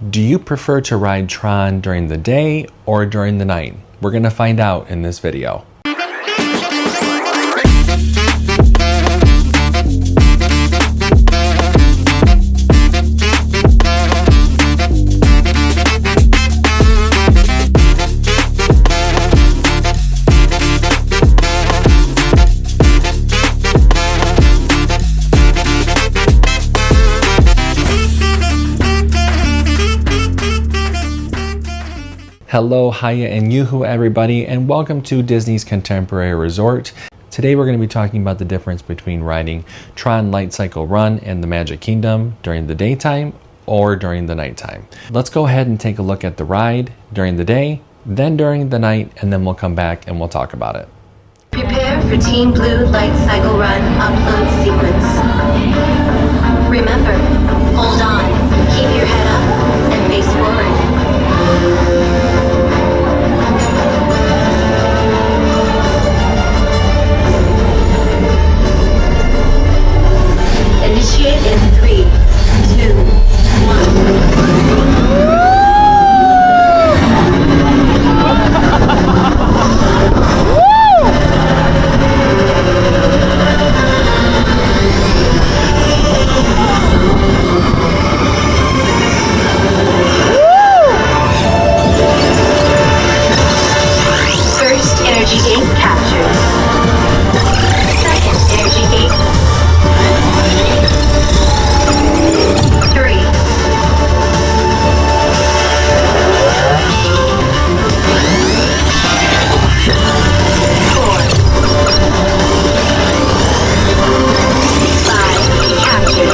Do you prefer to ride Tron during the day or during the night? We're going to find out in this video. Hello, hiya, and yoo-hoo everybody, and welcome to Disney's Contemporary Resort. Today we're going to be talking about the difference between riding Tron Lightcycle Run in the Magic Kingdom during the daytime or during the nighttime. Let's go ahead and take a look at the ride during the day, then during the night, and then we'll come back and we'll talk about it. Prepare for Team Blue Lightcycle Run upload sequence. Remember, hold on, keep your head up, and face forward. Initiate in 3, 2, 1. First energy gate captured. Second energy gate. 3. 4. 5 captured.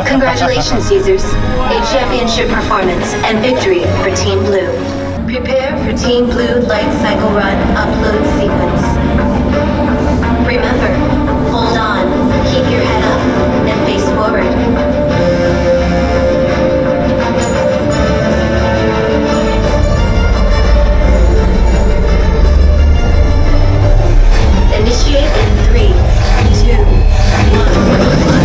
Congratulations, users. A championship performance and victory for Team Blue. Prepare for Team Blue Lightcycle Run upload sequence. Remember, hold on, keep your head up, and face forward. Initiate in 3, 2, 1.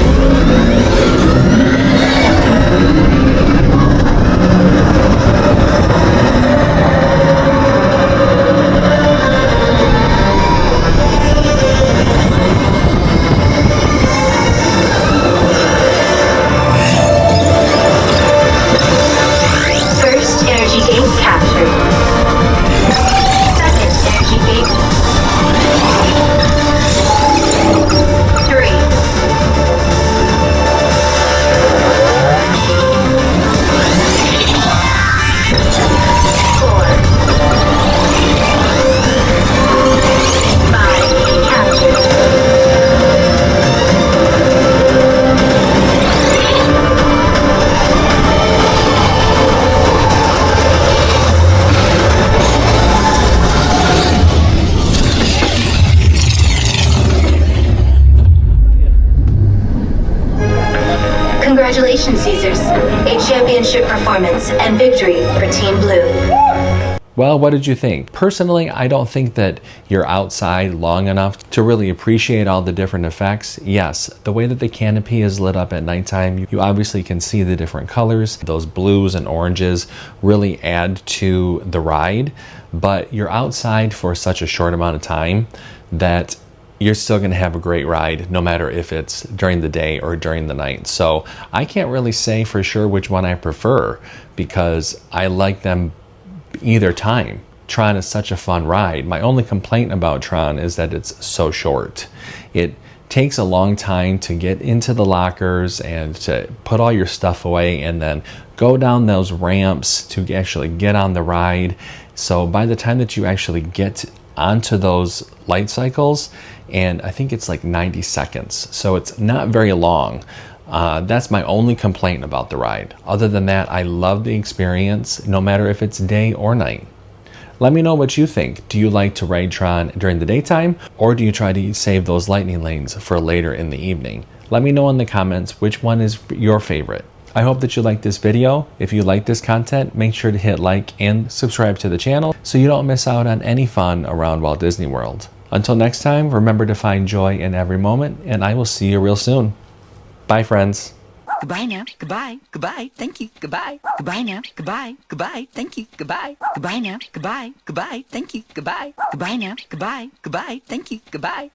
First energy gate captured. Second energy gate. 3. 4. 5 captured. Congratulations, users. A championship performance and victory for Team Blue. Well, what did you think? Personally, I don't think that you're outside long enough to really appreciate all the different effects. Yes, the way that the canopy is lit up at nighttime, you obviously can see the different colors. Those blues and oranges really add to the ride, but you're outside for such a short amount of time that you're still going to have a great ride no matter if it's during the day or during the night. So I can't really say for sure which one I prefer because I like them either time. Tron is such a fun ride. My only complaint about Tron is that it's so short. It takes a long time to get into the lockers and to put all your stuff away and then go down those ramps to actually get on the ride. So by the time that you actually get onto those light cycles, and I think it's like 90 seconds, so it's not very long. That's my only complaint about the ride. Other than that, I love the experience, no matter if it's day or night. Let me know what you think. Do you like to ride Tron during the daytime, or do you try to save those lightning lanes for later in the evening? Let me know in the comments which one is your favorite. I hope that you liked this video. If you like this content, make sure to hit like and subscribe to the channel so you don't miss out on any fun around Walt Disney World. Until next time, remember to find joy in every moment, and I will see you real soon. Bye, friends. Goodbye now. Goodbye. Goodbye. Thank you. Goodbye. Goodbye now. Goodbye. Goodbye. Thank you. Goodbye. Goodbye now. Goodbye. Goodbye. Thank you. Goodbye. Goodbye now. Goodbye. Goodbye. Thank you. Goodbye.